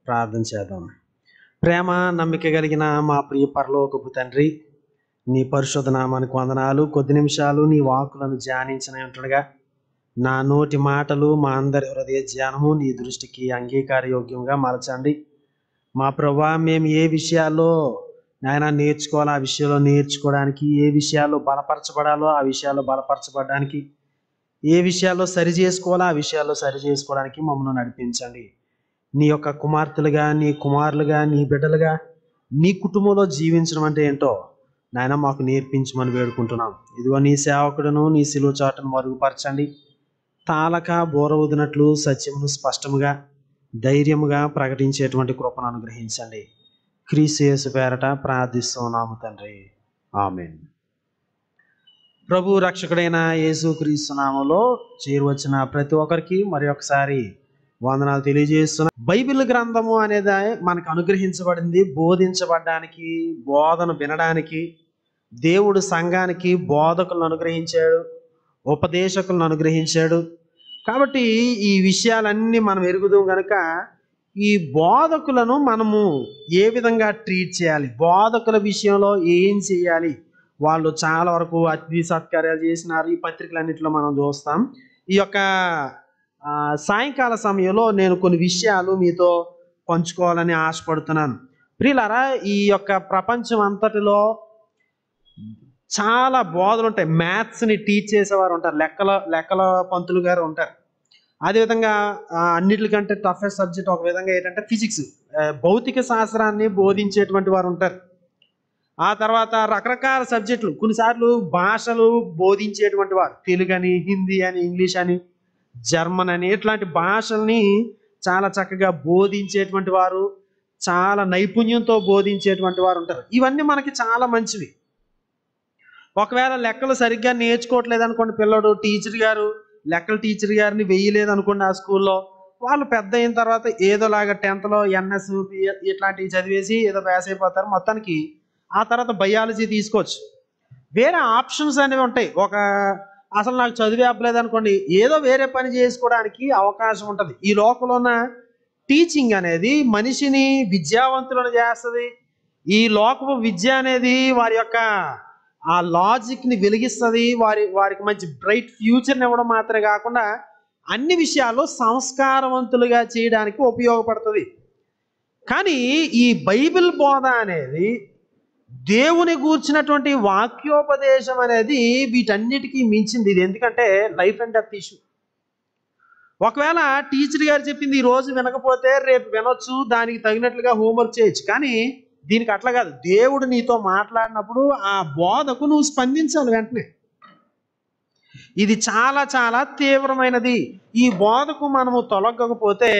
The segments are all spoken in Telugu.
ప్రార్థన చేద్దాం. ప్రేమ నమ్మిక కలిగిన మా ప్రియ పరలోకపు తండ్రి, నీ పరిశుద్ధ నామానికి వందనాలు. కొద్ది నిమిషాలు నీ వాక్కులను ధ్యానించనుండగా నా నోటి మాటలు, మా అందరి హృదయ ధ్యానము నీ దృష్టికి అంగీకారయోగ్యంగా మలచండి. మా ప్రభువా, మేము ఏ విషయాల్లో నాయన నేర్చుకోవాలో ఆ విషయాల్లో నేర్చుకోవడానికి, ఏ విషయాల్లో బలపరచబడాలో ఆ విషయాల్లో బలపరచబడడానికి, ఏ విషయాల్లో సరి చేసుకోవాలో ఆ విషయాల్లో సరి చేసుకోవడానికి మమ్మల్ని నడిపించండి. నీ యొక్క కుమార్తెలుగా, నీ కుమారులుగా, నీ బిడ్డలుగా నీ కుటుంబంలో జీవించడం అంటే ఏంటో నాయన మాకు నేర్పించమని వేడుకుంటున్నాం. ఇదిగో నీ సేవకుడును నీ సిలువ చాటును మరుగుపరచండి. తాళక బోర ఊదినట్లు సత్యమును స్పష్టముగా ధైర్యముగా ప్రకటించేటువంటి కృపను అనుగ్రహించండి. క్రీస్తు యేసు పేరట ప్రార్థిస్తున్నాము తండ్రి, ఆమేన్. ప్రభు రక్షకుడైన యేసు క్రీస్తు నామములో చేరువచ్చిన ప్రతి ఒక్కరికి మరి ఒకసారి వందనాలు తెలియజేస్తున్నా. బైబిల్ గ్రంథము అనేది మనకు అనుగ్రహించబడింది బోధించబడడానికి, బోధన వినడానికి. దేవుడు సంఘానికి బోధకులను అనుగ్రహించాడు, ఉపదేశకులను అనుగ్రహించాడు. కాబట్టి ఈ విషయాలన్నీ మనం ఎరుగుదాం కనుక ఈ బోధకులను మనము ఏ విధంగా ట్రీట్ చేయాలి, బోధకుల విషయంలో ఏం చేయాలి, వాళ్ళు చాలా వరకు అతిథి సత్కార్యాలు చేసినారు. ఈ పత్రికలన్నింటిలో మనం చూస్తాం. ఈ యొక్క సాయంకాల సమయంలో నేను కొన్ని విషయాలు మీతో పంచుకోవాలని ఆశపడుతున్నాను. ప్రియులారా, ఈ యొక్క ప్రపంచం అంతటిలో చాలా బోధలు ఉంటాయి. మ్యాథ్స్ని టీచ్ చేసేవారు ఉంటారు, లెక్కల పంతులు గారు ఉంటారు. అదేవిధంగా అన్నిటికంటే టఫెస్ట్ సబ్జెక్ట్ ఒక విధంగా ఏంటంటే ఫిజిక్స్, భౌతిక శాస్త్రాన్ని బోధించేటువంటి వారు ఉంటారు. ఆ తర్వాత రకరకాల సబ్జెక్టులు, కొన్నిసార్లు భాషలు బోధించేటువంటి వారు, తెలుగు అని, హిందీ అని, ఇంగ్లీష్ అని, జర్మన్ అని, ఇట్లాంటి భాషల్ని చాలా చక్కగా బోధించేటువంటి వారు, చాలా నైపుణ్యంతో బోధించేటువంటి వారు ఉంటారు. ఇవన్నీ మనకి చాలా మంచివి. ఒకవేళ లెక్కలు సరిగ్గా నేర్చుకోవట్లేదు అనుకోండి, పిల్లడు లెక్కల టీచర్ గారిని వేయలేదు అనుకోండి ఆ స్కూల్లో, వాళ్ళు పెద్ద అయిన తర్వాత ఏదోలాగా 10th ఎన్ఎస్ ఇట్లాంటివి చదివేసి ఏదో పాస్ అయిపోతారు. మొత్తానికి ఆ తర్వాత బయాలజీ తీసుకోవచ్చు. వేరే ఆప్షన్స్ అనేవి ఉంటాయి. అసలు నాకు చదివే అవ్వలేదు అనుకోండి, ఏదో వేరే పని చేసుకోవడానికి అవకాశం ఉంటుంది. ఈ లోకంలో ఉన్న టీచింగ్ అనేది మనిషిని విద్యావంతులను చేస్తుంది. ఈ లోకపు విద్య అనేది వారి యొక్క ఆ లాజిక్ని వెలిగిస్తుంది. వారికి మంచి బ్రైట్ ఫ్యూచర్ని ఇవ్వడం మాత్రమే కాకుండా అన్ని విషయాల్లో సంస్కారవంతులుగా చేయడానికి ఉపయోగపడుతుంది. కానీ ఈ బైబిల్ బోధ అనేది, దేవుని గూర్చినటువంటి వాక్యోపదేశం అనేది వీటన్నిటికీ మించింది. ఇది ఎందుకంటే లైఫ్ అండ్ డెత్ ఇష్యూ. ఒకవేళ టీచర్ గారు చెప్పింది ఈ రోజు వినకపోతే రేపు వినొచ్చు, దానికి తగినట్లుగా హోంవర్క్ చేయొచ్చు. కానీ దీనికి అట్లా కాదు. దేవుడు నీతో మాట్లాడినప్పుడు ఆ బోధకు నువ్వు స్పందించాలి వెంటనే. ఇది చాలా చాలా తీవ్రమైనది. ఈ బోధకు మనము తొలగకపోతే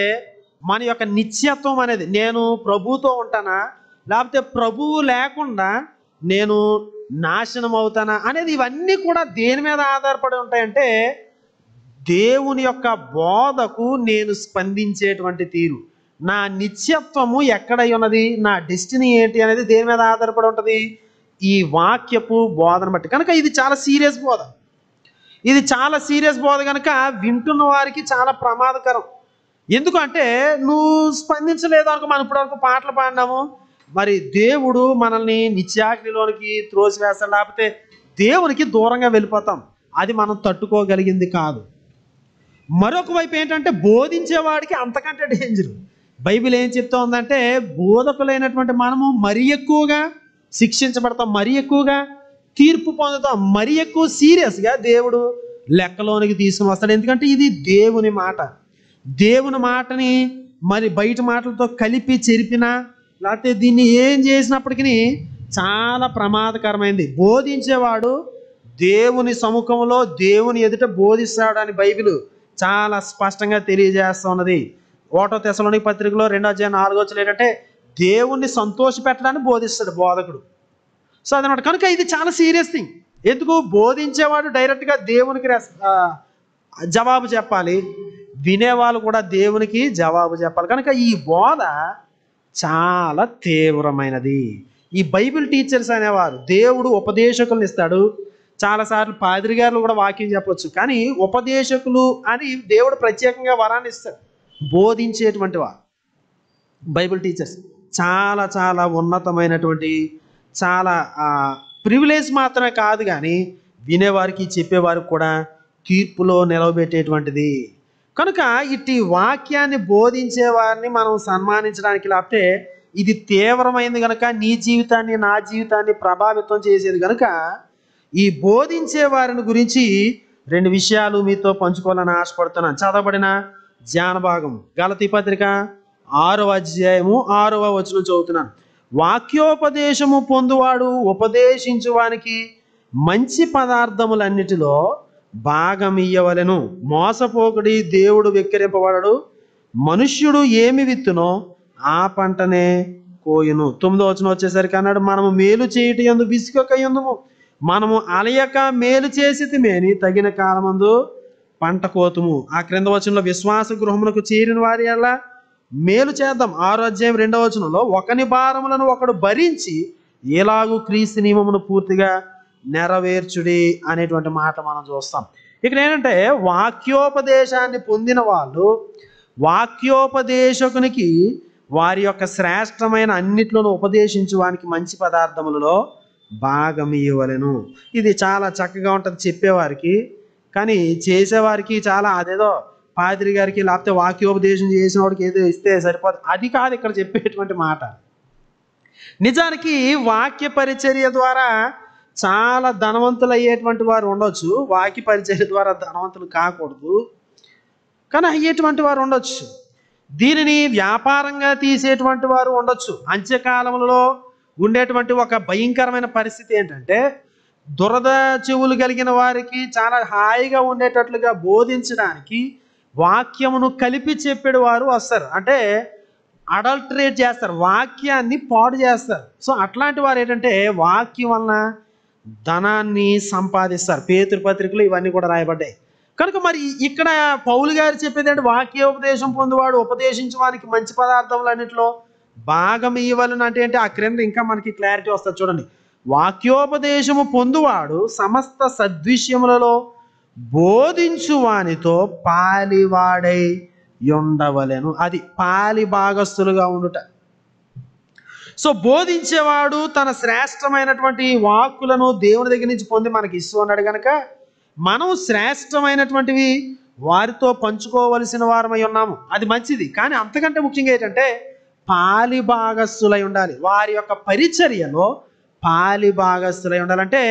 మన యొక్క నిత్యత్వం అనేది, నేను ప్రభువుతో ఉంటానా లేకపోతే ప్రభువు లేకుండా నేను నాశనం అవుతానా అనేది, ఇవన్నీ కూడా దేని మీద ఆధారపడి ఉంటాయంటే దేవుని యొక్క బోధకు నేను స్పందించేటువంటి తీరు, నా నిత్యత్వము ఎక్కడై ఉన్నది, నా డెస్టినీ ఏంటి అనేది దేని మీద ఆధారపడి ఉంటుంది, ఈ వాక్యపు బోధన బట్టి. కనుక ఇది చాలా సీరియస్ బోధ. ఇది చాలా సీరియస్ బోధ కనుక వింటున్న వారికి చాలా ప్రమాదకరం. ఎందుకంటే నువ్వు స్పందించలేదు అనుకో, మనం ఇప్పటివరకు పాటలు పాడినాము, మరి దేవుడు మనల్ని నిత్యాగ్నిలోనికి త్రోసివేస్తాడు, లేకపోతే దేవునికి దూరంగా వెళ్ళిపోతాం. అది మనం తట్టుకోగలిగింది కాదు. మరొక వైపు ఏంటంటే బోధించేవాడికి అంతకంటే డేంజర్. బైబిల్ ఏం చెప్తా ఉందంటే, బోధకులైనటువంటి మనము మరీ ఎక్కువగా శిక్షించబడతాం, మరీ ఎక్కువగా తీర్పు పొందుతాం, మరీ ఎక్కువ సీరియస్గా దేవుడు లెక్కలోనికి తీసుకుని వస్తాడు. ఎందుకంటే ఇది దేవుని మాట. దేవుని మాటని మరి బయట మాటలతో కలిపి చెరిపినా, లేకపోతే దీన్ని ఏం చేసినప్పటికీ చాలా ప్రమాదకరమైంది. బోధించేవాడు దేవుని సముఖంలో దేవుని ఎదుట బోధిస్తాడు అని బైబిల్ చాలా స్పష్టంగా తెలియజేస్తూ ఉన్నది. 1 తెస్సలోనిక పత్రికలో 2:4 ఏంటంటే, దేవుణ్ణి సంతోష పెట్టడానికి బోధిస్తాడు బోధకుడు. సో అదనమాట. కనుక ఇది చాలా సీరియస్ థింగ్. ఎందుకు? బోధించేవాడు డైరెక్ట్గా దేవునికి జవాబు చెప్పాలి, వినేవాళ్ళు కూడా దేవునికి జవాబు చెప్పాలి. కనుక ఈ బోధ చాలా తీవ్రమైనది. ఈ బైబిల్ టీచర్స్ అనేవారు, దేవుడు ఉపదేశకులను ఇస్తాడు. చాలాసార్లు పాదిరి గారు కూడా వాక్యం చెప్పవచ్చు, కానీ ఉపదేశకులు అని దేవుడు ప్రత్యేకంగా వరాన్ని ఇస్తాడు, బోధించేటువంటి వారు. బైబిల్ టీచర్స్ చాలా చాలా ఉన్నతమైనటువంటి, చాలా ప్రివిలేజ్ మాత్రమే కాదు కానీ వినేవారికి చెప్పేవారికి కూడా తీర్పులో నిలవబెట్టేటువంటిది. కనుక ఇట్టి వాక్యాన్ని బోధించే వారిని మనం సన్మానించడానికి, లేకపోతే ఇది తీవ్రమైనది కనుక నీ జీవితాన్ని నా జీవితాన్ని ప్రభావితం చేసేది కనుక ఈ బోధించే వారిని గురించి 2 విషయాలు మీతో పంచుకోవాలని ఆశపడుతున్నాను. చదవబడిన ధ్యాన భాగం గలతీ పత్రిక 6వ అధ్యాయము 6వ వచనం చదువుతున్నాను. వాక్యోపదేశము పొందువాడు ఉపదేశించువానికి మంచి పదార్థములన్నిటిలో భాగం ఇయ్యవలెను. మోసపోకుడి, దేవుడు వెక్కిరింపబడడు. మనుష్యుడు ఏమి విత్తునో ఆ పంటనే కోయును. 9వ వచనం వచ్చేసరికి అన్నాడు, మనము మేలు చేయుట యందు విసుకక యుందుము, మనము అలయక మేలు చేసితిమేని తగిన కాలమందు పంట కోతుము. ఆ క్రింద వచనంలో విశ్వాస గృహమునకు చేరిన వారి అలా మేలు చేద్దాం. 6వ అధ్యాయం 2వ వచనంలో ఒకని భారములను ఒకడు భరించి ఎలాగూ క్రీస్తు నియమమును పూర్తిగా నెరవేర్చుడి అనేటువంటి మాట మనం చూస్తాం. ఇక్కడ ఏంటంటే వాక్యోపదేశాన్ని పొందిన వాళ్ళు వాక్యోపదేశకునికి వారి యొక్క శ్రేష్టమైన అన్నిట్లోనూ ఉపదేశించువానికి మంచి పదార్థములలో భాగం ఇవ్వలేను. ఇది చాలా చక్కగా ఉంటుంది చెప్పేవారికి, కానీ చేసేవారికి చాలా అదేదో పాదిరి గారికి లేకపోతే వాక్యోపదేశం చేసిన వాడికి ఏదో ఇస్తే సరిపోదు, అది కాదు ఇక్కడ చెప్పేటువంటి మాట. నిజానికి వాక్య పరిచర్య ద్వారా చాలా ధనవంతులు అయ్యేటువంటి వారు ఉండొచ్చు, వాక్య పరిచర్య ద్వారా ధనవంతులు కాకూడదు కానీ అయ్యేటువంటి వారు ఉండొచ్చు. దీనిని వ్యాపారంగా తీసేటువంటి వారు ఉండొచ్చు. అంత్యకాలంలో ఉండేటువంటి ఒక భయంకరమైన పరిస్థితి ఏంటంటే దురద చెవులు కలిగిన వారికి చాలా హాయిగా ఉండేటట్లుగా బోధించడానికి వాక్యమును కలిపి చెప్పేడు వారు వస్తారు. అంటే అడల్టరేట్ చేస్తారు, వాక్యాన్ని పాడు చేస్తారు. సో అట్లాంటి వారు ఏంటంటే వాక్యం వలన ధనాన్ని సంపాదిస్తారు. పేతురు పత్రికలు ఇవన్నీ కూడా రాయబడ్డాయి. కనుక మరి ఇక్కడ పౌలు గారు చెప్పేది అంటే వాక్యోపదేశం పొందువాడు ఉపదేశించడానికి మంచి పదార్థములన్నింటిలో భాగం ఇవ్వాలని అంటే ఆ క్రింద ఇంకా మనకి క్లారిటీ వస్తుంది చూడండి. వాక్యోపదేశము పొందువాడు సమస్త సద్విషయములలో బోధించువానితో పాలివాడై ఉండవలెను. అది పాలి భాగస్థులుగా ఉండుట. సో బోధించేవాడు తన శ్రేష్టమైనటువంటి వాక్కులను దేవుని దగ్గర నుంచి పొంది మనకి ఇస్తూ ఉన్నాడు కనుక మనం శ్రేష్టమైనటువంటివి వారితో పంచుకోవలసిన వారమై ఉన్నాము. అది మంచిది, కానీ అంతకంటే ముఖ్యంగా ఏంటంటే పాలి భాగస్థులై ఉండాలి. వారి యొక్క పరిచర్యలో పాలి భాగస్థులై ఉండాలంటే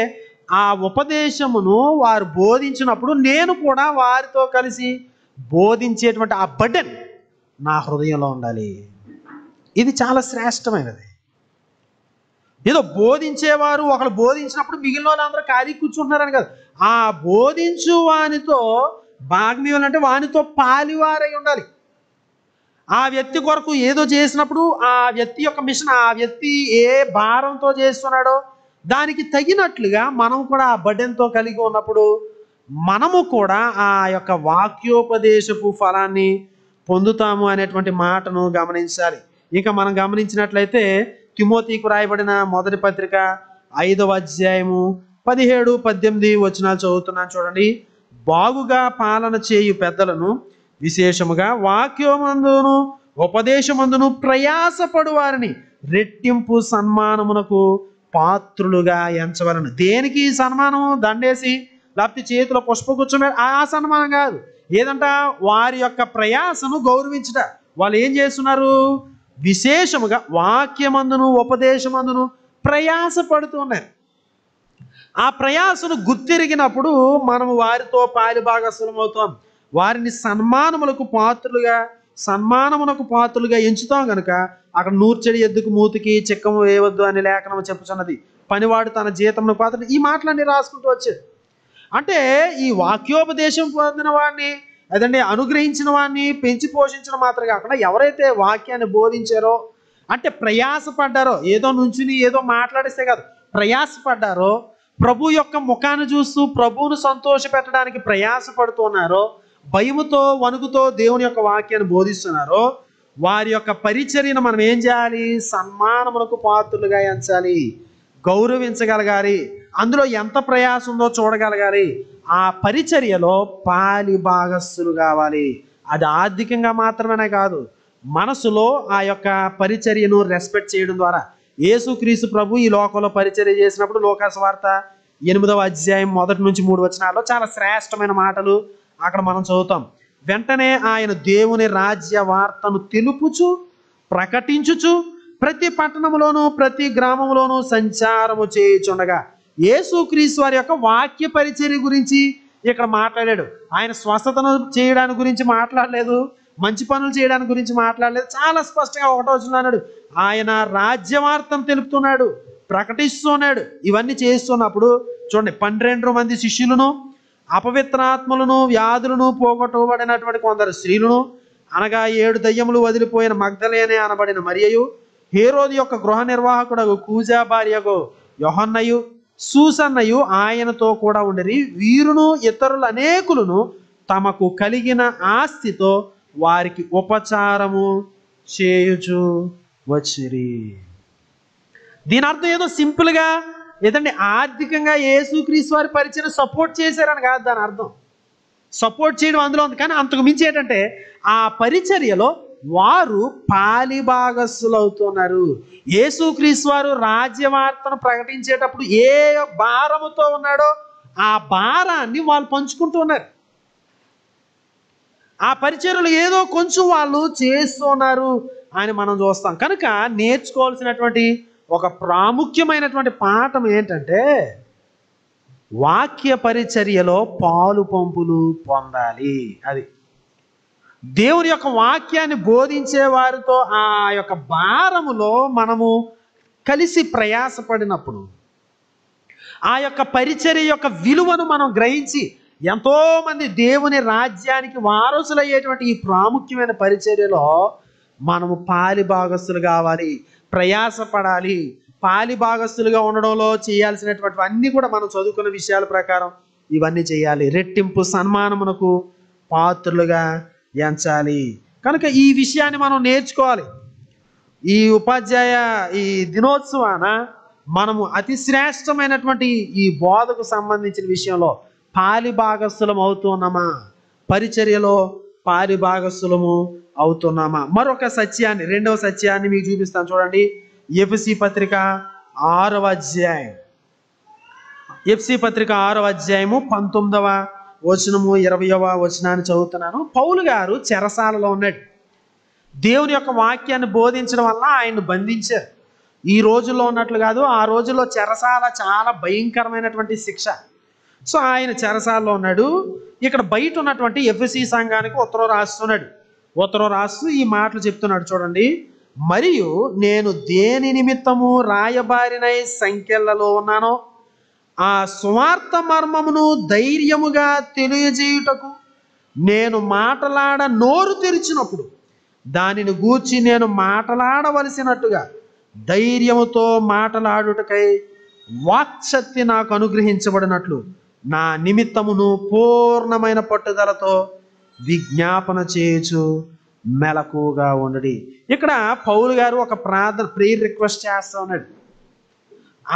ఆ ఉపదేశమును వారు బోధించినప్పుడు నేను కూడా వారితో కలిసి బోధించేటువంటి ఆ బర్డెన్ నా హృదయంలో ఉండాలి. ఇది చాలా శ్రేష్టమైనది. ఏదో బోధించేవారు ఒకరు బోధించినప్పుడు మిగిలిన వాళ్ళందరూ ఖాళీ కూర్చుంటున్నారని కాదు. ఆ బోధించు వానితో భాగం ఇవ్వాలంటే వానితో పాలివారై ఉండాలి. ఆ వ్యక్తి కొరకు ఏదో చేసినప్పుడు ఆ వ్యక్తి యొక్క మిషన్, ఆ వ్యక్తి ఏ భారంతో చేస్తున్నాడో దానికి తగినట్లుగా మనం కూడా ఆ బర్డెన్తో కలిగి ఉన్నప్పుడు మనము కూడా ఆ యొక్క వాక్యోపదేశపు ఫలాన్ని పొందుతాము అనేటువంటి మాటను గమనించాలి. ఇంకా మనం గమనించినట్లయితే తిమోతికి రాయబడిన మొదటి పత్రిక 5వ అధ్యాయము 17-18 వచనాలు చదువుతున్నాను చూడండి. బాగుగా పాలన చేయు పెద్దలను విశేషముగా వాక్యమందును ఉపదేశమందును ప్రయాసపడు వారిని రెట్టింపు సన్మానమునకు పాత్రులుగా ఎంచవలను. దేనికి సన్మానము? దండేసి లేకపోతే చేతిలో పుష్పగుచ్చమే ఆ సన్మానం కాదు. ఏదంట వారి యొక్క ప్రయాసను గౌరవించుట. వాళ్ళు ఏం చేస్తున్నారు? విశేషముగా వాక్యమందును ఉపదేశమందును ప్రయాసపడుతూ ఉన్నారు. ఆ ప్రయాసను గుర్తిరిగినప్పుడు మనము వారితో పాలిభాగస్వలం అవుతాం. వారిని సన్మానమునకు పాత్రులుగా ఎంచుతాం కనుక అక్కడ నూర్చెడి ఎద్దుకు మూతికి చిక్కము వేయవద్దు అని లేఖనం చెప్పుచున్నది. పనివాడు తన జీతమును పాత్ర, ఈ మాటలన్నీ రాసుకుంటూ వచ్చాడు. అంటే ఈ వాక్యోపదేశం పొందిన వాడిని అదండి అనుగ్రహించిన వాడిని పెంచి పోషించడం మాత్రం కాకుండా ఎవరైతే వాక్యాన్ని బోధించారో అంటే ప్రయాసపడ్డారో, ఏదో నుంచుని ఏదో మాట్లాడిస్తే కాదు, ప్రయాసపడ్డారో, ప్రభు యొక్క ముఖాన్ని చూస్తూ ప్రభువును సంతోష పెట్టడానికి ప్రయాసపడుతున్నారో, భయముతో వణుకుతో దేవుని యొక్క వాక్యాన్ని బోధిస్తున్నారో వారి యొక్క పరిచర్యను మనం ఏం చేయాలి? సన్మానమునకు పాత్రులుగా ఎంచాలి, గౌరవించగలగాలి. అందులో ఎంత ప్రయాసం ఉందో చూడగలగాలి. ఆ పరిచర్యలో పాలి భాగస్థులు కావాలి. అది ఆర్థికంగా మాత్రమే కాదు, మనసులో ఆ యొక్క పరిచర్యను రెస్పెక్ట్ చేయడం ద్వారా యేసుక్రీస్తు ప్రభు ఈ లోకంలో పరిచర్య చేసినప్పుడు లోకాసు వార్త 8వ అధ్యాయం 1 నుంచి 3 వచనాల్లో చాలా శ్రేష్టమైన మాటలు అక్కడ మనం చదువుతాం. వెంటనే ఆయన దేవుని రాజ్య వార్తను తెలుపుచు ప్రకటించుచు ప్రతి పట్టణంలోనూ ప్రతి గ్రామంలోనూ సంచారము చేయుచుండగా యేసుక్రీస్తు వారి యొక్క వాక్య పరిచర్య గురించి ఇక్కడ మాట్లాడాడు. ఆయన స్వస్థతను చేయడానికి గురించి మాట్లాడలేదు, మంచి పనులు చేయడానికి గురించి మాట్లాడలేదు. చాలా స్పష్టంగా 1వ వచనంలో అన్నాడు, ఆయన రాజ్యవార్తను తెలుపుతున్నాడు, ప్రకటిస్తున్నాడు. ఇవన్నీ చేస్తున్నప్పుడు చూడండి, 12 మంది శిష్యులను, అపవిత్రాత్మలను, వ్యాధులను పోగొట్టబడినటువంటి కొందరు స్త్రీలను, అనగా 7 దయ్యములు వదిలిపోయిన మగ్దలేనే అనబడిన మరియయు, హేరోదు యొక్క గృహ నిర్వాహకుడు కూజా భార్యగు యోహన్నయు, సూసన్నయు ఆయనతో కూడా ఉండిరి. వీరును ఇతరులు అనేకులను తమకు కలిగిన ఆస్తితో వారికి ఉపచారము చేయుచు వచ్చిరి. దీని అర్థం ఏదో సింపుల్గా ఏదండి ఆర్థికంగా యేసుక్రీస్తు వారి పరిచయం సపోర్ట్ చేశారని కాదు దాని అర్థం. సపోర్ట్ చేయడం అందులో ఉంది, కానీ అంతకు మించి ఏంటంటే ఆ పరిచర్యలో వారు పాలిభాగస్సులు అవుతున్నారు. యేసుక్రీస్తు వారు రాజ్యవార్తను ప్రకటించేటప్పుడు ఏ భారముతో ఉన్నాడో ఆ భారాన్ని వాళ్ళు పంచుకుంటూ ఉన్నారు. ఆ పరిచర్యలు ఏదో కొంచెం వాళ్ళు చేస్తున్నారు అని మనం చూస్తాం. కనుక నేర్చుకోవాల్సినటువంటి ఒక ప్రాముఖ్యమైనటువంటి పాఠం ఏంటంటే వాక్య పరిచర్యలో పాలు పంపులు పొందాలి. అది దేవుని యొక్క వాక్యాన్ని బోధించే వారితో ఆ యొక్క భారములో మనము కలిసి ప్రయాసపడినప్పుడు ఆ యొక్క పరిచర్య యొక్క విలువను మనం గ్రహించి ఎంతోమంది దేవుని రాజ్యానికి వారసులయ్యేటువంటి ఈ ప్రాముఖ్యమైన పరిచర్యలో మనము పాలిభాగస్తులు కావాలి, ప్రయాసపడాలి. పాలిభాగస్తులుగా ఉండడంలో చేయాల్సినటువంటి అన్నీ కూడా మనం చదువుకున్న విషయాల ప్రకారం ఇవన్నీ చేయాలి. రెట్టింపు సన్మానమునకు పాత్రులుగా ఎంచాలి. కనుక ఈ విషయాన్ని మనం నేర్చుకోవాలి. ఈ ఉపాధ్యాయ ఈ దినోత్సవాన మనము అతి శ్రేష్టమైనటువంటి ఈ బోధకు సంబంధించిన విషయంలో పాలిభాగస్థులం అవుతున్నామా, పరిచర్యలో పాలిభాగస్థులము అవుతున్నామా? మరొక సత్యాన్ని, 2వ సత్యాన్ని మీకు చూపిస్తాను చూడండి. ఎఫెసీ పత్రిక 6వ అధ్యాయం, ఎఫెసీ పత్రిక 6వ అధ్యాయము 19వ వచనము 20వ వచనాన్ని చదువుతున్నాను. పౌలు గారు చెరసాలలో ఉన్నాడు. దేవుని యొక్క వాక్యాన్ని బోధించడం వల్ల ఆయన్ను బంధించారు. ఈ రోజుల్లో ఉన్నట్లు కాదు, ఆ రోజుల్లో చెరసాల చాలా భయంకరమైనటువంటి శిక్ష. సో ఆయన చెరసాలలో ఉన్నాడు. ఇక్కడ బయట ఉన్నటువంటి ఎఫెసీ సంఘానికి ఉత్తరం రాస్తున్నాడు. ఉత్తరం రాస్తూ ఈ మాటలు చెప్తున్నాడు చూడండి. మరియు నేను దేని నిమిత్తము రాయబారినై సంఖ్యలలో ఉన్నానో ఆ సువార్త మర్మమును ధైర్యముగా తెలియజేయుటకు నేను నోరు తెరిచినప్పుడు దానిని గూర్చి నేను మాట్లాడవలసినట్టుగా ధైర్యముతో మాట్లాడుటకై వాక్శక్తి నాకు అనుగ్రహించబడినట్లు నా నిమిత్తమును పూర్ణమైన పట్టుదలతో విజ్ఞాపన చేయుచు మెలకుగా ఉండడి. ఇక్కడ పౌలు గారు ఒక ప్రేయర్ రిక్వెస్ట్ చేస్తా ఉన్నాడు.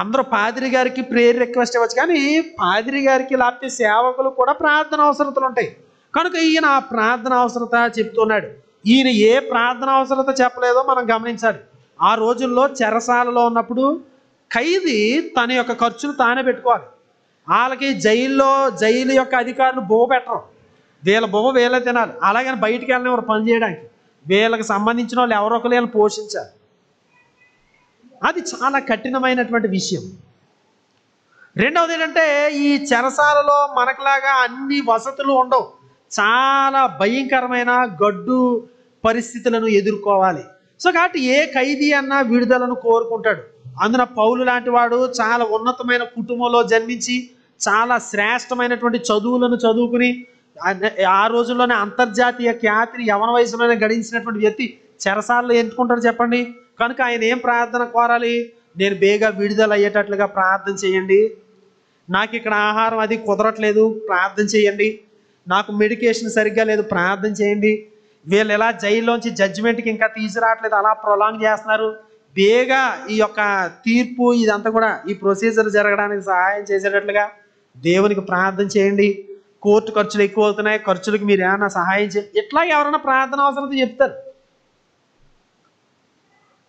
అందరూ పాదిరి గారికి ప్రేయర్ రిక్వెస్ట్ ఇవ్వచ్చు, కానీ పాదిరి గారికి లేకపోతే సేవకులు కూడా ప్రార్థన అవసరతలు ఉంటాయి. కనుక ఈయన ఆ ప్రార్థన అవసరత చెప్తున్నాడు. ఈయన ఏ ప్రార్థన అవసరత చెప్పలేదో మనం గమనించాలి. ఆ రోజుల్లో చెరసాలలో ఉన్నప్పుడు ఖైదీ తన యొక్క ఖర్చును తానే పెట్టుకోవాలి. వాళ్ళకి జైలు యొక్క అధికారులు బొవ్వ పెట్టరు, వీళ్ళ బొవ్వ వీళ్ళే తినాలి. అలాగని బయటికి వెళ్ళినవారు పని చేయడానికి వీళ్ళకి సంబంధించిన వాళ్ళు ఎవరో ఒకరు వీళ్ళని పోషించాలి. అది చాలా కఠినమైనటువంటి విషయం. రెండవది ఏంటంటే ఈ చెరసాలలో మనకులాగా అన్ని వసతులు ఉండవు. చాలా భయంకరమైన గడ్డు పరిస్థితులను ఎదుర్కోవాలి. సో కాబట్టి ఏ ఖైదీ అన్నా విడుదలను కోరుకుంటాడు. అందున పౌలు లాంటి వాడు చాలా ఉన్నతమైన కుటుంబంలో జన్మించి చాలా శ్రేష్టమైనటువంటి చదువులను చదువుకుని ఆ రోజుల్లోనే అంతర్జాతీయ ఖ్యాతిని యవన వయసులోనే గడించినటువంటి వ్యక్తి చెరసాలలో ఎంచుకుంటాడు చెప్పండి. కనుక ఆయన ఏం ప్రార్థన కోరాలి? నేను బేగా విడుదల అయ్యేటట్లుగా ప్రార్థన చేయండి, నాకు ఇక్కడ ఆహారం అది కుదరట్లేదు ప్రార్థన చేయండి, నాకు మెడికేషన్ సరిగ్గా లేదు ప్రార్థన చేయండి, వీళ్ళు ఎలా జైల్లోంచి జడ్జిమెంట్కి ఇంకా తీసుకురావట్లేదు అలా ప్రొలాంగ్ చేస్తున్నారు, బేగా ఈ యొక్క తీర్పు ఇదంతా కూడా ఈ ప్రొసీజర్ జరగడానికి సహాయం చేసేటట్లుగా దేవునికి ప్రార్థన చేయండి, కోర్టు ఖర్చులు ఎక్కువ అవుతున్నాయి, ఖర్చులకు మీరు ఏమైనా సహాయం చేయండి. ఇట్లా ఎవరైనా ప్రార్థన అవసరం చెప్తారు.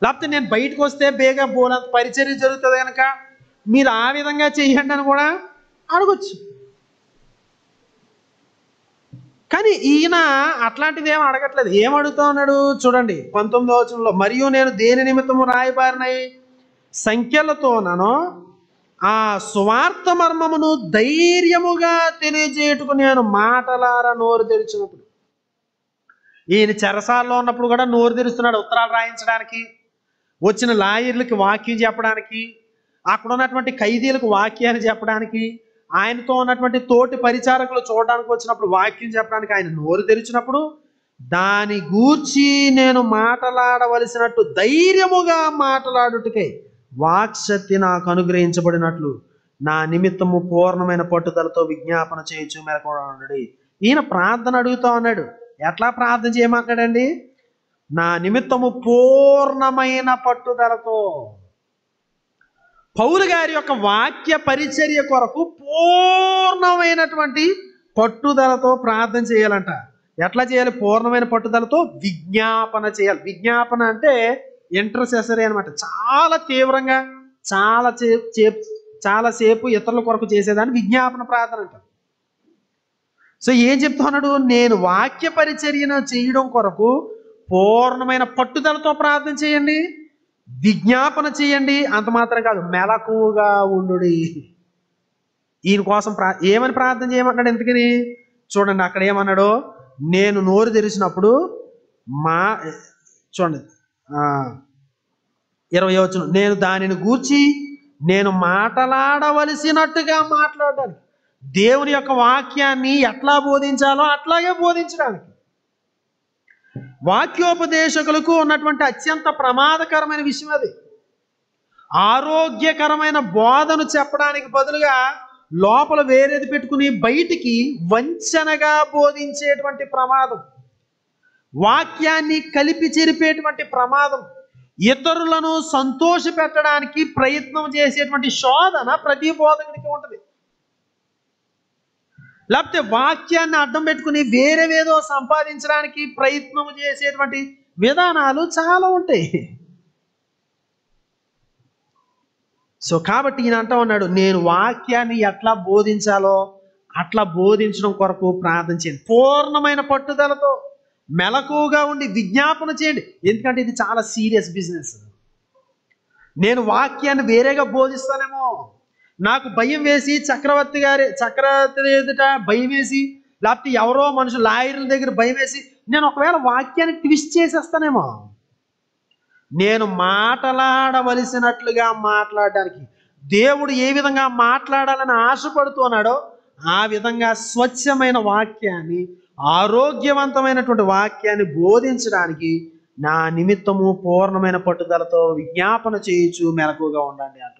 లేకపోతే నేను బయటకు వస్తే బేగా బోలంత పరిచర్య జరుగుతుంది కనుక మీరు ఆ విధంగా చేయండి అని కూడా అడగొచ్చు. కానీ ఈయన అట్లాంటిది ఏం అడగట్లేదు. ఏం అడుగుతా ఉన్నాడు చూడండి 19వ వచనంలో, మరియు నేను దేని నిమిత్తము రాయబారినై సంఖ్యలతోనను ఆ సువార్త మర్మమును ధైర్యముగా తెలియజేయుటకు నేను మాటలార నోరు తెరిచినప్పుడు. ఈయన చెరసాల్లో ఉన్నప్పుడు కూడా నోరు తెరుస్తున్నాడు ఉత్తరాలు రాయించడానికి, వచ్చిన లాయర్లకి వాక్యం చెప్పడానికి, అక్కడ ఉన్నటువంటి ఖైదీలకు వాక్యాన్ని చెప్పడానికి, ఆయనతో ఉన్నటువంటి తోటి పరిచారకులు చూడడానికి వచ్చినప్పుడు వాక్యం చెప్పడానికి ఆయన నోరు తెరిచినప్పుడు దాని గూర్చి నేను మాట్లాడవలసినట్టు ధైర్యముగా మాట్లాడుటకై వాక్శక్తి నాకు అనుగ్రహించబడినట్లు నా నిమిత్తము పూర్ణమైన పట్టుదలతో విజ్ఞాపన చేయొచ్చు మేరకు. ఈయన ప్రార్థన అడుగుతా ఉన్నాడు. ఎట్లా ప్రార్థన చేయమంటాడండి? నా నిమిత్తము పూర్ణమైన పట్టుదలతో. పౌలు గారి యొక్క వాక్య పరిచర్య కొరకు పూర్ణమైనటువంటి పట్టుదలతో ప్రార్థన చేయాలంట. ఎట్లా చేయాలి? పూర్ణమైన పట్టుదలతో విజ్ఞాపన చేయాలి. విజ్ఞాపన అంటే ఇంటర్సెసరీ అనమాట. చాలా తీవ్రంగా చాలాసేపు ఇతరుల కొరకు చేసేదాన్ని విజ్ఞాపన ప్రార్థన అంటారు. సో ఏం చెప్తా ఉన్నాడు? నేను వాక్య పరిచర్యను చేయడం కొరకు పూర్ణమైన పట్టుదలతో ప్రార్థన చేయండి, విజ్ఞాపన చేయండి. అంత మాత్రం కాదు, మెలకువగా ఉండుడి. ఈయన కోసం ఏమని ప్రార్థన చేయమన్నాడు? ఎందుకని చూడండి అక్కడ ఏమన్నాడు? నేను నోరు తెరిచినప్పుడు చూడండి 20వ వచనం, నేను దానిని గూర్చి నేను మాట్లాడవలసినట్టుగా మాట్లాడాలి. దేవుని యొక్క వాక్యాన్ని ఎట్లా బోధించాలో అట్లాగే బోధించడానికి. వాక్యోపదేశకులకు ఉన్నటువంటి అత్యంత ప్రమాదకరమైన విషయం అది. ఆరోగ్యకరమైన బోధను చెప్పడానికి బదులుగా లోపల వేరేది పెట్టుకుని బయటికి వంచనగా బోధించేటువంటి ప్రమాదం, వాక్యాన్ని కలిపి చెరిపేటువంటి ప్రమాదం, ఇతరులను సంతోష పెట్టడానికి ప్రయత్నం చేసేటువంటి శోధన ప్రతి బోధకుడికి ఉంటుంది. లేకపోతే వాక్యాన్ని అడ్డం పెట్టుకుని వేరేవేదో సంపాదించడానికి ప్రయత్నం చేసేటువంటి విధానాలు చాలా ఉంటాయి. సో కాబట్టి ఈయన అంటా ఉన్నాడు, నేను వాక్యాన్ని ఎట్లా బోధించాలో అట్లా బోధించడం కొరకు ప్రార్థన చేయండి. పూర్ణమైన పట్టుదలతో మెలకువగా ఉండి విజ్ఞాపన చేయండి. ఎందుకంటే ఇది చాలా సీరియస్ బిజినెస్. నేను వాక్యాన్ని వేరేగా బోధిస్తానేమో, నాకు భయం వేసి చక్రవర్తి ఎదుట భయం వేసి, లేకపోతే ఎవరో మనుషులు లాయర్ల దగ్గర భయం వేసి నేను ఒకవేళ వాక్యాన్ని ట్విస్ట్ చేసేస్తానేమో. నేను మాట్లాడవలసినట్లుగా మాట్లాడడానికి దేవుడు ఏ విధంగా మాట్లాడాలని ఆశపడుతున్నాడో ఆ విధంగా స్వచ్ఛమైన వాక్యాన్ని, ఆరోగ్యవంతమైనటువంటి వాక్యాన్ని బోధించడానికి నా నిమిత్తము పూర్ణమైన పట్టుదలతో విజ్ఞాపన చేయొచ్చు మెలకుగా ఉండండి అంటున్నాడు.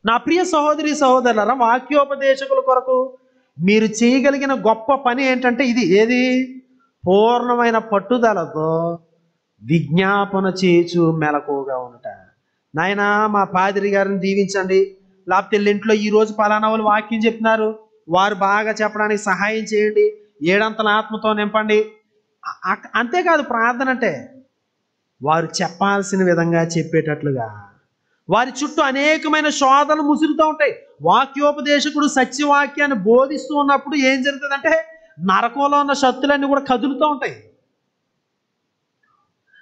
నా ప్రియ సహోదరి సహోదరులారా, వాక్యోపదేశకుల కొరకు మీరు చేయగలిగిన గొప్ప పని ఏంటంటే ఇది. ఏది? పూర్ణమైన పట్టుదలతో విజ్ఞాపన చేయొచ్చు మెలకుగా ఉండట. నాయన మా పాదిరి గారిని దీవించండి, లేకపోతే ఇంట్లో ఈరోజు పలానా వాళ్ళు వాక్యం చెప్తున్నారు, వారు బాగా చెప్పడానికి సహాయం చేయండి, ఏడంతల ఆత్మతో నింపండి. అంతేకాదు ప్రార్థన అంటే వారు చెప్పాల్సిన విధంగా చెప్పేటట్లుగా. వారి చుట్టూ అనేకమైన శోధనలు ముసురుతూ ఉంటాయి. వాక్యోపదేశకుడు సత్యవాక్యాన్ని బోధిస్తూ ఉన్నప్పుడు ఏం జరుగుతుందంటే నరకంలో ఉన్న శక్తులన్నీ కూడా కదులుతూ ఉంటాయి.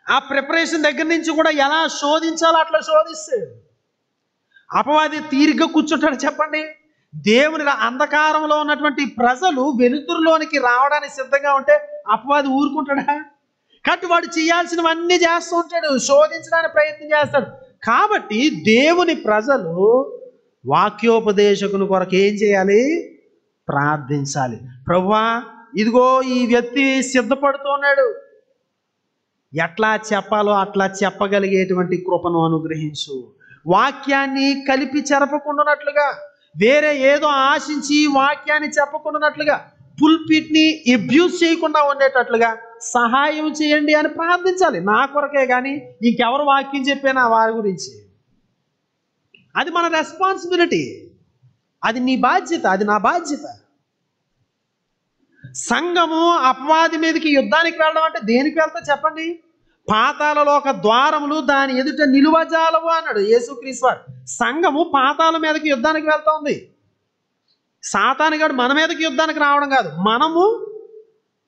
ఆ ప్రిపరేషన్ దగ్గర నుంచి కూడా ఎలా శోధించాలో అట్లా శోధిస్తే అపవాది తీరిగ్గా కూర్చుంటాడు చెప్పండి. దేవుని అంధకారంలో ఉన్నటువంటి ప్రజలు వెలుతురులోనికి రావడానికి సిద్ధంగా ఉంటే అపవాది ఊరుకుంటాడా? కాబట్టి వాడు చేయాల్సినవన్నీ చేస్తూ ఉంటాడు, శోధించడానికి ప్రయత్నం చేస్తాడు. కాబట్టి దేవుని ప్రజలు వాక్యోపదేశకుని కొరకు ఏం చేయాలి? ప్రార్థించాలి. ప్రభువా, ఇదిగో ఈ వ్యక్తి సిద్ధపడుతున్నాడు, ఎట్లా చెప్పాలో అట్లా చెప్పగలిగేటువంటి కృపను అనుగ్రహించు. వాక్యాన్ని కలిపి చెరపకుండానట్లుగా, వేరే ఏదో ఆశించి వాక్యాన్ని చెప్పకుండానట్లుగా, పుల్పిట్ని అబ్యూజ్ చేయకుండా ఉండేటట్లుగా సహాయం చేయండి అని ప్రార్థించాలి. నా కొరకే కానీ ఇంకెవరు వాక్యం చెప్పినా వారి గురించి. అది మన రెస్పాన్సిబిలిటీ, అది నీ బాధ్యత, అది నా బాధ్యత. సంఘము అపవాది మీదకి యుద్ధానికి వెళ్ళడం అంటే దేనికి వెళ్తా చెప్పండి? పాతాళలోక ద్వారములు దాని ఎదుట నిలువజాలవు అన్నాడు యేసుక్రీస్తు వారు. సంఘము పాతాళ మీదకి యుద్ధానికి వెళ్తా ఉంది. సాతానుగాడు మన మీదకి యుద్ధానికి రావడం కాదు, మనము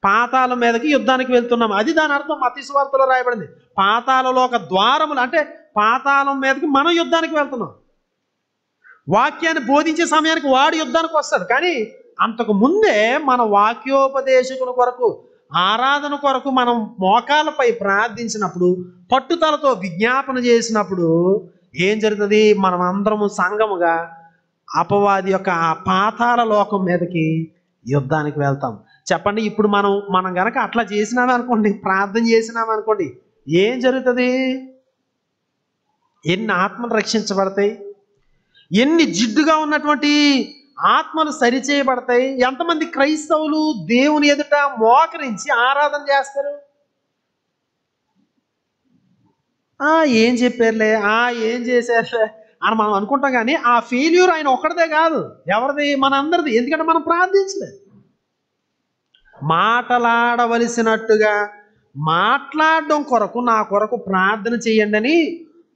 పాతాళ మీదకి యుద్ధానికి వెళ్తున్నాం. అది దాని అర్థం. మత్తయి సువార్తలో రాయబడింది పాతాళలోక ద్వారములు అంటే పాతాళం మీదకి మనం యుద్ధానికి వెళ్తున్నాం. వాక్యాన్ని బోధించే సమయానికి వాడు యుద్ధానికి వస్తాడు. కానీ అంతకు ముందే మన వాక్యోపదేశకుల కొరకు, ఆరాధన కొరకు మనం మోకాలపై ప్రార్థించినప్పుడు, పట్టుదలతో విజ్ఞాపన చేసినప్పుడు ఏం జరుగుతుంది? మనం అందరము సంఘముగా అపవాది యొక్క ఆ పాతాళ లోకం మీదకి యుద్ధానికి వెళ్తాం. చెప్పండి, ఇప్పుడు మనం గనక అట్లా చేసినామే అనుకోండి, ప్రార్థన చేసినామే అనుకోండి, ఏం జరుగుతుంది? ఎన్ని ఆత్మలు రక్షించబడతాయి? ఎన్ని జిడ్డుగా ఉన్నటువంటి ఆత్మలు సరిచేయబడతాయి? ఎంతమంది క్రైస్తవులు దేవుని ఎదుట మోకరించి ఆరాధన చేస్తారు? ఏం చెప్పారులే, ఏం చేశారులే అని మనం అనుకుంటాం. కానీ ఆ ఫెయిల్యూర్ ఆయన ఒక్కడిదే కాదు, ఎవరిది? మనందరిది. ఎందుకంటే మనం ప్రార్థించలేదు. మాటలాడవలసినట్టుగా మాట్లాడడం కొరకు నా కొరకు ప్రార్థన చేయండి అని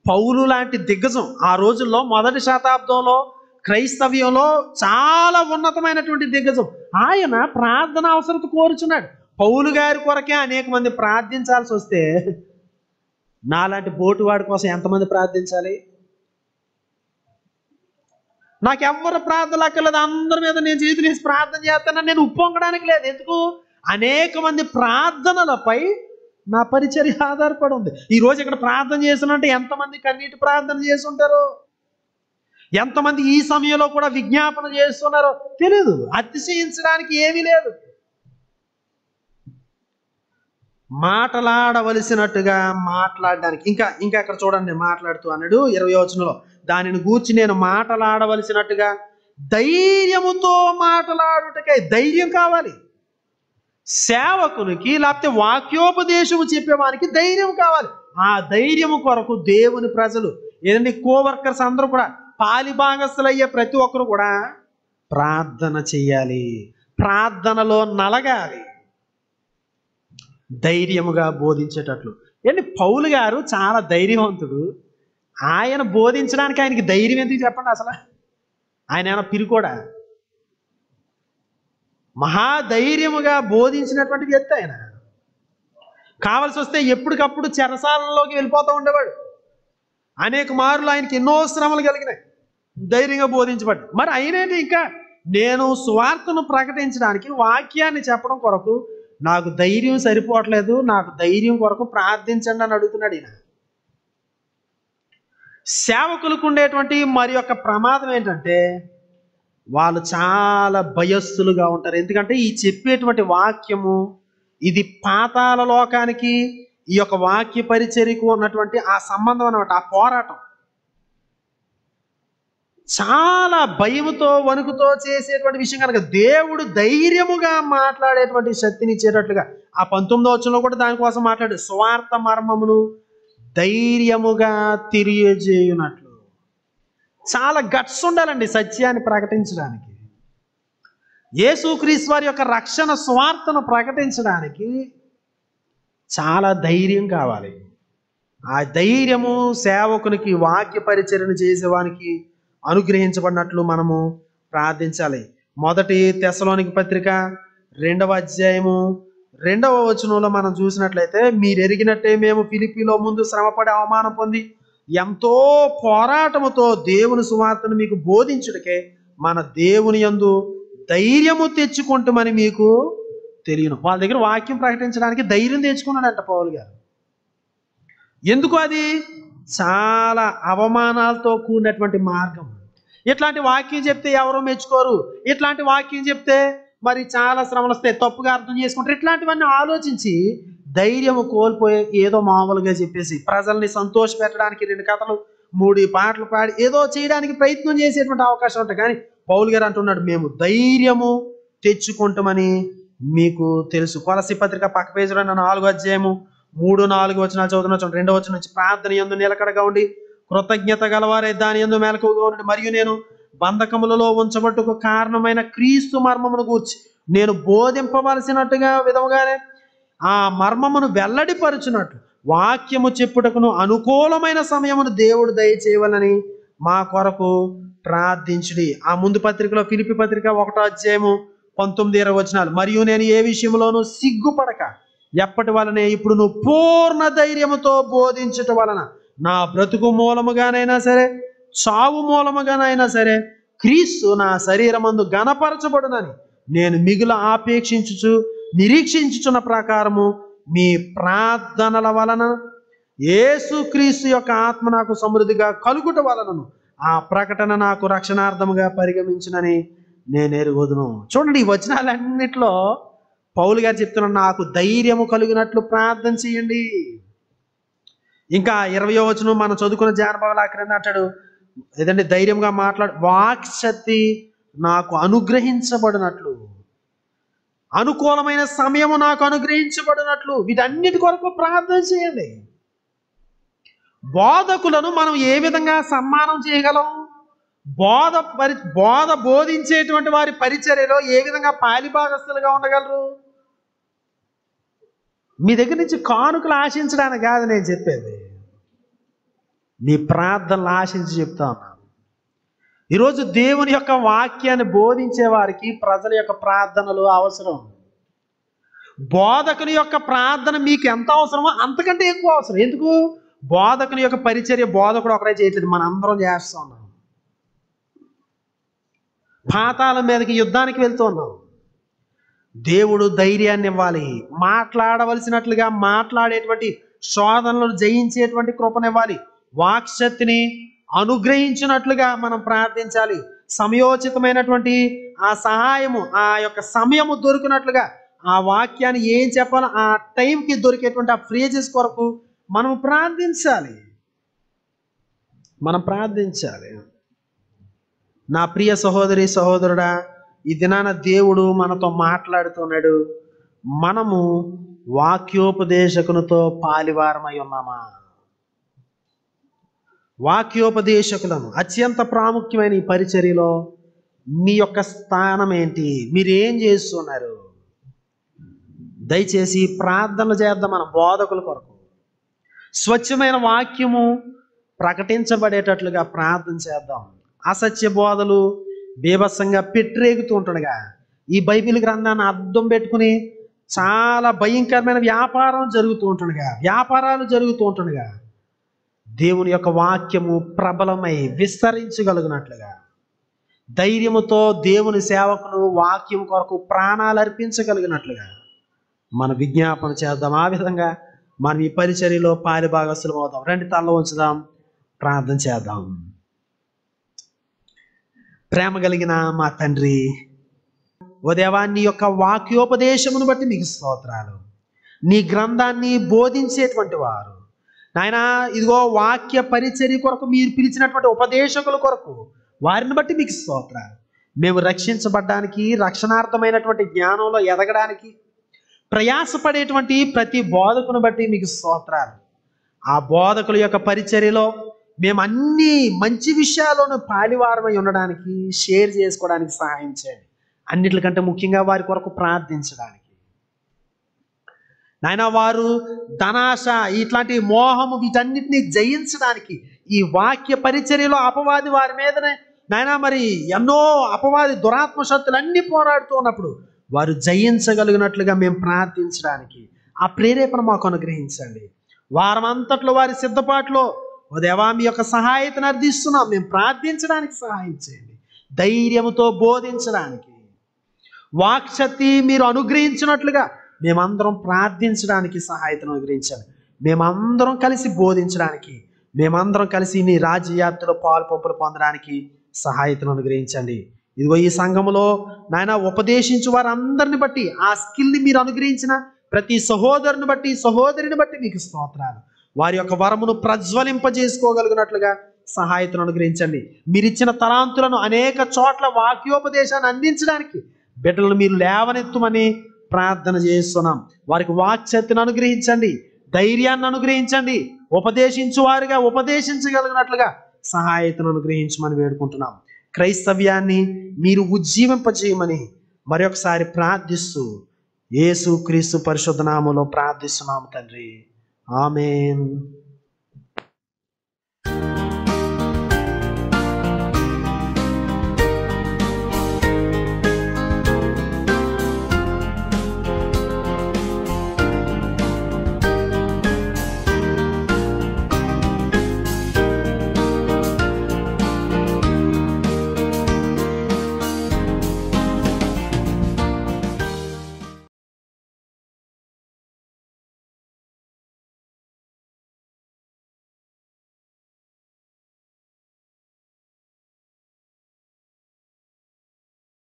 పౌలు లాంటి దిగ్గజం ఆ రోజుల్లో, మొదటి శతాబ్దంలో క్రైస్తవ్యంలో చాలా ఉన్నతమైనటువంటి దిగ్గజం, ఆయన ప్రార్థన అవసరత కోరుచున్నాడు. పౌలు గారి కొరకే అనేక మంది ప్రార్థించాల్సి వస్తే నాలాంటి బోటువాడి కోసం ఎంతమంది ప్రార్థించాలి? నాకెవ్వరు ప్రార్థన అక్కర్లేదు, అందరి మీద నేను చేతులు వేసి ప్రార్థన చేస్తానని నేను ఉప్పొంగడానికి లేదు. ఎందుకు? అనేక మంది ప్రార్థనలపై నా పరిచర్య ఆధారపడి ఉంది. ఈరోజు ఇక్కడ ప్రార్థన చేస్తున్నంటే ఎంతమంది కన్నీటి ప్రార్థన చేసి ఉంటారో, ఎంతమంది ఈ సమయంలో కూడా విజ్ఞాపన చేస్తున్నారో తెలియదు. అతిశయించడానికి ఏమీ లేదు. మాటలాడవలసినట్టుగా మాట్లాడడానికి ఇంకా అక్కడ చూడండి, మాట్లాడుతూ అన్నాడు 20వ వచనంలో, దానిని గూర్చి నేను మాటలాడవలసినట్టుగా ధైర్యముతో మాటలాడుటకై. ధైర్యం కావాలి సేవకునికి, లేకపోతే వాక్యోపదేశము చెప్పేవానికి ధైర్యం కావాలి. ఆ ధైర్యము కొరకు దేవుని ప్రజలు, ఏదండి, కోవర్కర్స్ అందరూ కూడా, పాలి భాగస్థులయ్యే ప్రతి ఒక్కరు కూడా ప్రార్థన చెయ్యాలి, ప్రార్థనలో నలగాలి, ధైర్యముగా బోధించేటట్లు. ఏంటి, పౌలు గారు చాలా ధైర్యవంతుడు. ఆయన బోధించడానికి ఆయనకి ధైర్యం ఎందుకు చెప్పండి? అసలు ఆయన ఏమైనా పిరికోడా? మహాధైర్యముగా బోధించినటువంటి వ్యక్తి ఆయన. కావలసి వస్తే ఎప్పటికప్పుడు చెరసాలలోకి వెళ్ళిపోతూ ఉండేవాడు. అనేక మార్లు ఆయనకి ఎన్నో శ్రమలు కలిగినాయి, ధైర్యంగా బోధించబడి. మరి అయినేంటి, ఇంకా నేను సువార్తను ప్రకటించడానికి, వాక్యాన్ని చెప్పడం కొరకు నాకు ధైర్యం సరిపోవట్లేదు, నాకు ధైర్యం కొరకు ప్రార్థించండి అని అడుగుతున్నాడు ఈయన. సేవకులకు ఉండేటువంటి మరి యొక్క ప్రమాదం ఏంటంటే వాళ్ళు చాలా భయస్థులుగా ఉంటారు. ఎందుకంటే ఈ చెప్పేటువంటి వాక్యము ఇది పాతాళ లోకానికి ఈ యొక్క వాక్య పరిచర్యకు ఉన్నటువంటి ఆ సంబంధం అన్నమాట, ఆ పోరాటం. చాలా భయముతో వణుకుతో చేసేటువంటి విషయం కనుక దేవుడు ధైర్యముగా మాట్లాడేటువంటి శక్తిని ఇచ్చేటట్లుగా ఆ 19వ వచనంలో కూడా దానికోసం మాట్లాడు, స్వార్థ మర్మమును ధైర్యముగా తెలియజేయునట్లు. చాలా గట్స్ ఉండాలండి సత్యాన్ని ప్రకటించడానికి. యేసుక్రీస్తు వారి యొక్క రక్షణ స్వార్థను ప్రకటించడానికి చాలా ధైర్యం కావాలి. ఆ ధైర్యము సేవకునికి, వాక్య పరిచర్యను చేసేవానికి అనుగ్రహించబడినట్లు మనము ప్రార్థించాలి. మొదటి తెస్సలోనిక పత్రిక 2వ అధ్యాయము 2వ వచనంలో మనం చూసినట్లయితే, మీరు ఎరిగినట్టే మేము ఫిలిప్పీలో ముందు శ్రమపడి అవమానం పొంది ఎంతో పోరాటముతో దేవుని సువార్తను మీకు బోధించుటకే మన దేవుని యందు ధైర్యము తెచ్చుకుంటామని మీకు తెలియను. వాళ్ళ దగ్గర వాక్యం ప్రకటించడానికి ధైర్యం తెచ్చుకున్నాడంట పౌలు గారు. ఎందుకు? అది చాలా అవమానాలతో కూడినటువంటి మార్గం. ఇట్లాంటి వాక్యం చెప్తే ఎవరో మెచ్చుకోరు, ఇట్లాంటి వాక్యం చెప్తే మరి చాలా శ్రమలు వస్తాయి, తప్పుగా అర్థం చేసుకుంటారు. ఇట్లాంటివన్నీ ఆలోచించి ధైర్యము కోల్పోయి ఏదో మామూలుగా చెప్పేసి ప్రజల్ని సంతోష పెట్టడానికి 2 కథలు 3 పాటలు పాడి ఏదో చేయడానికి ప్రయత్నం చేసేటువంటి అవకాశం ఉంటుంది. కానీ పౌలు గారు అంటున్నాడు, మేము ధైర్యము తెచ్చుకుంటామని మీకు తెలుసు. కొలస్సీ పత్రిక పక్క పేజీలో 4వ అధ్యాయము 3-4 వచనాలు చదువుతున్నా. 2వ వచనం నుంచి, ప్రార్థన యందు నిలకడగా ఉండి కృతజ్ఞత గలవారే దాని యందు మెలకువగా ఉండి, మరియు నేను బంధకములలో ఉంచబట్టుకు కారణమైన క్రీస్తు మర్మమును గూర్చి నేను బోధింపవలసినట్టుగా విధముగానే ఆ మర్మమును వెల్లడిపరచునట్లు వాక్యము చెప్పుటకును అనుకూలమైన సమయమును దేవుడు దయచేయవలని మా కొరకు ప్రార్థించుడి. ఆ ముందు పత్రికలో ఫిలిప్పీ పత్రిక 1:19-20 మరియు నేను ఏ విషయంలోనూ సిగ్గుపడక ఎప్పటి వలనే ఇప్పుడు నువ్వు పూర్ణ ధైర్యముతో బోధించుట వలన నా బ్రతుకు మూలముగానైనా సరే చావు మూలముగానైనా సరే క్రీస్తు నా శరీరమందు గణపరచబడునని నేను మిగుల ఆపేక్షించుచు నిరీక్షించుచున్న ప్రకారము మీ ప్రార్థనల వలన యేసుక్రీస్తు యొక్క ఆత్మ నాకు సమృద్ధిగా కలుగుట వలనను ఆ ప్రకటన నాకు రక్షణార్థముగా పరిగమించునని నేను ఎరుగుదును. చూడండి, ఈ వచనాలన్నిట్లో పౌలు గారు చెప్తున్నాడు, నాకు ధైర్యము కలిగినట్లు ప్రార్థన చేయండి. ఇంకా 20వ వచనం మనం చదువుకున్న జానపదాల క్రింద అంటాడు, ఏదంటే ధైర్యంగా మాట్లాడు, వాక్శక్తి నాకు అనుగ్రహించబడినట్లు, అనుకూలమైన సమయము నాకు అనుగ్రహించబడినట్లు, వీటన్నిటి కొరకు ప్రార్థన చేయండి. బోధకులను మనం ఏ విధంగా సన్మానం చేయగలం? బోధ బోధించేటువంటి వారి పరిచర్యలో ఏ విధంగా పాలిభాగస్తులుగా ఉండగలరు? మీ దగ్గర నుంచి కానుకలు ఆశించడానికి కాదు నేను చెప్పేది, మీ ప్రార్థనలు ఆశించి చెప్తా ఉన్నాను. ఈరోజు దేవుని యొక్క వాక్యాన్ని బోధించే వారికి ప్రజల యొక్క ప్రార్థనలు అవసరం. బోధకుని యొక్క ప్రార్థన మీకు ఎంత అవసరమో అంతకంటే ఎక్కువ అవసరం. ఎందుకు? బోధకుని యొక్క పరిచర్య బోధకుడు ఒకరే చేయట్లేదు, మన అందరం చేస్తూ ఉన్నాం. పాతాళం మీదకి యుద్ధానికి వెళ్తూ ఉన్నాం. దేవుడు ధైర్యాన్ని ఇవ్వాలి, మాట్లాడవలసినట్లుగా మాట్లాడేటువంటి శోధనలను జయించేటువంటి కృపనివ్వాలి, వాక్శక్తిని అనుగ్రహించినట్లుగా మనం ప్రార్థించాలి. సమయోచితమైనటువంటి ఆ సహాయము, ఆ యొక్క సమయము దొరికినట్లుగా ఆ వాక్యాన్ని ఏం చెప్పాలో ఆ టైంకి దొరికేటువంటి ఆ ఫ్రేజెస్ కొరకు మనం ప్రార్థించాలి. నా ప్రియ సహోదరి సహోదరుడా, ఈ దినాన దేవుడు మనతో మాట్లాడుతున్నాడు. మనము వాక్యోపదేశకునితో పాలివారమై ఉన్నామా? వాక్యోపదేశకులను అత్యంత ప్రాముఖ్యమైన ఈ పరిచర్యలో మీ యొక్క స్థానం ఏంటి? మీరేం చేస్తున్నారు? దయచేసి ప్రార్థనలు చేద్దాం. మన బోధకుల కొరకు స్వచ్ఛమైన వాక్యము ప్రకటించబడేటట్లుగా ప్రార్థన చేద్దాం. అసత్య బోధలు బీభత్సంగా పెట్టిరేగుతూ ఉంటుండగా ఈ బైబిల్ గ్రంథాన్ని అద్దం పెట్టుకుని చాలా భయంకరమైన వ్యాపారాలు జరుగుతూ ఉంటుండగా దేవుని యొక్క వాక్యము ప్రబలమై విస్తరించగలిగినట్లుగా ధైర్యముతో దేవుని సేవకులు వాక్యం కొరకు ప్రాణాలు అర్పించగలిగినట్లుగా మన విజ్ఞాపన చేద్దాం. ఆ విధంగా మనం ఈ పరిచర్యలో పాలిభాగస్తులం అవుదాం. రండి, తలలో ఉంచుదాం, ప్రార్థన చేద్దాం. ప్రేమ కలిగిన మా తండ్రి, ఓ దేవా, నీ యొక్క వాక్యోపదేశమును బట్టి మీకు స్తోత్రాలు. నీ గ్రంథాన్ని బోధించేటువంటి వారు నాయన, ఇదిగో వాక్య పరిచర్య కొరకు మీరు పిలిచినటువంటి ఉపదేశకుల కొరకు వారిని బట్టి మీకు స్తోత్రాలు. మేము రక్షించబడ్డానికి, రక్షణార్థమైనటువంటి జ్ఞానంలో ఎదగడానికి ప్రయాసపడేటువంటి ప్రతి బోధకుని బట్టి మీకు స్తోత్రాలు. ఆ బోధకుల యొక్క పరిచర్యలో మేము అన్ని మంచి విషయాలను పాలివారమై ఉండడానికి, షేర్ చేసుకోవడానికి సహాయం చేయండి. అన్నిటికంటే ముఖ్యంగా వారి కొరకు ప్రార్థించడానికి నాయన, వారు ధనాశ, ఇట్లాంటి మోహము, వీటన్నిటిని జయించడానికి ఈ వాక్య పరిచర్యలో అపవాది వారి మీదనే నాయన మరి ఎన్నో అపవాది దురాత్మ శక్తులన్నీ పోరాడుతూ ఉన్నప్పుడు వారు జయించగలిగినట్లుగా మేము ప్రార్థించడానికి ఆ ప్రేరేపణ మాకు అనుగ్రహించండి. వారం అంతట్లో వారి సిద్ధపాటులో ఓ దేవా మీ యొక్క సహాయతను అర్థిస్తున్నాం. మేము ప్రార్థించడానికి సహాయం చేయండి, ధైర్యముతో బోధించడానికి, వాక్శక్తి మీరు అనుగ్రహించినట్లుగా మేమందరం ప్రార్థించడానికి సహాయతను అనుగ్రహించండి. మేమందరం కలిసి బోధించడానికి, మేమందరం కలిసి నీ రాజ్యయాత్రలో పాలు పంపులు పొందడానికి సహాయతను అనుగ్రహించండి. ఇదిగో ఈ సంఘములో నాయన ఉపదేశించు వారందరిని బట్టి, ఆ స్కిల్ని మీరు అనుగ్రహించిన ప్రతి సహోదరుని బట్టి, సహోదరిని బట్టి మీకు స్తోత్రాలు. వారి యొక్క వరమును ప్రజ్వలింపజేసుకోగలిగినట్లుగా సహాయతను అనుగ్రహించండి. మీరు ఇచ్చిన తలాంతులను అనేక చోట్ల వాక్యోపదేశాన్ని అందించడానికి బిడ్డలను మీరు లేవనెత్తుమని ప్రార్థన చేస్తున్నాం. వారికి వాక్శక్తిని అనుగ్రహించండి, ధైర్యాన్ని అనుగ్రహించండి, ఉపదేశించువారుగా ఉపదేశించగలిగినట్లుగా సహాయతను అనుగ్రహించమని వేడుకుంటున్నాం. క్రైస్తవ్యాన్ని మీరు ఉజ్జీవింపజేయమని మరొకసారి ప్రార్థిస్తూ యేసు క్రీస్తు పరిశుద్ధ నామములో ప్రార్థిస్తున్నాము తండ్రి, ఆమేన్.